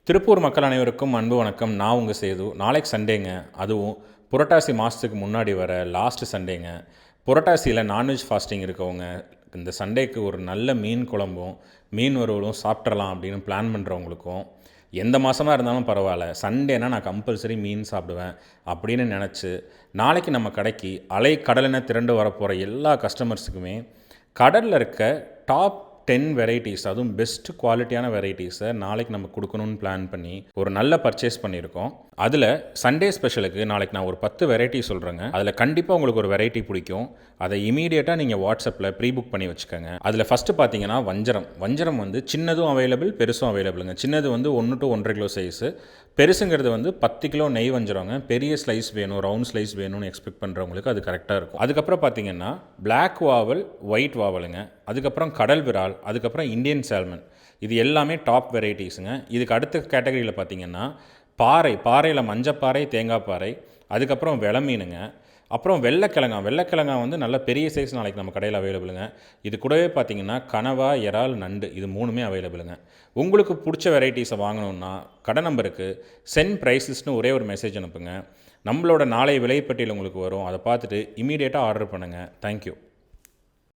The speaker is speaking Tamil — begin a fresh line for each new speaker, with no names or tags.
திருப்பூர் மக்கள் அனைவருக்கும் அன்பு வணக்கம். நான் உங்கள் சேது. நாளைக்கு சண்டேங்க. அதுவும் புரட்டாசி மாதத்துக்கு முன்னாடி வர லாஸ்ட்டு சண்டேங்க. புரட்டாசியில் நான்வெஜ் ஃபாஸ்டிங் இருக்கவங்க இந்த சண்டேக்கு ஒரு நல்ல மீன் குழம்பும் மீன் வறுவலும் சாப்பிட்றலாம் அப்படின்னு பிளான் பண்ணுறவங்களுக்கும், எந்த மாதமாக இருந்தாலும் பரவாயில்ல, சண்டேனா நான் கம்பல்சரி மீன் சாப்பிடுவேன் அப்படின்னு நினச்சி நாளைக்கு நம்ம கடைக்கு அலை கடலென திரண்டு வரப்போகிற எல்லா கஸ்டமர்ஸுக்குமே கடலில் இருக்க டாப் 10 வெரைட்டிஸ், அதுவும் பெஸ்ட் குவாலிட்டியான வெரைட்டிஸை நாளைக்கு நம்ம கொடுக்கணும்னு பிளான் பண்ணி ஒரு நல்ல பர்ச்சேஸ் பண்ணியிருக்கோம். அதில் சண்டே ஸ்பெஷலுக்கு நாளைக்கு நான் ஒரு 10 வெரைட்டி சொல்கிறேங்க. அதில் கண்டிப்பாக உங்களுக்கு ஒரு வெரைட்டி பிடிக்கும். அதை இமீடியட்டாக நீங்கள் வாட்ஸ்அப்பில் ப்ரீ புக் பண்ணி வச்சுக்கோங்க. அதில் ஃபஸ்ட்டு பார்த்தீங்கன்னா வஞ்சரம் வந்து சின்னதும் அவைலபிள், பெருசும் அவைலபிளுங்க. சின்னது வந்து 1 to 1.5 கிலோ சைஸு, பெருசுங்கிறது வந்து 10 கிலோ நெய் வஞ்சிரங்க. பெரிய ஸ்லைஸ் வேணும், ரவுண்ட் ஸ்லைஸ் வேணும்னு எக்ஸ்பெக்ட் பண்ணுறவங்களுக்கு அது கரெக்டாக இருக்கும். அதுக்கப்புறம் பார்த்தீங்கன்னா பிளாக் வாவல், ஒயிட் வாவலுங்க. அதுக்கப்புறம் கடல் விரால், அதுக்கப்புறம் இந்தியன் சால்மன். இது எல்லாமே டாப் வெரைட்டிஸுங்க. இதுக்கு அடுத்த கேட்டகரியில் பார்த்தீங்கன்னா பாறையில் மஞ்சப்பாறை, தேங்காய் பாறை, அதுக்கப்புறம் வெலை மீனுங்க. அப்புறம் வெள்ளைக்கிழங்கா வந்து நல்ல பெரிய சைஸ் நாளைக்கு நம்ம கடையில் அவைலபிளுங்க. இது கூடவே பார்த்தீங்கன்னா கனவா, இறால், நண்டு, இது 3மே அவைலபிளுங்க. உங்களுக்கு பிடிச்ச வெரைட்டிஸை வாங்கணுன்னா கடை நம்பருக்கு சென்ட் ப்ரைஸஸ்னு ஒரே ஒரு மெசேஜ் அனுப்புங்க. நம்மளோட நாளை விலைப்பட்டியல் உங்களுக்கு வரும். அதை பார்த்துட்டு இமீடியட்டாக ஆர்டர் பண்ணுங்கள். தேங்க்யூ.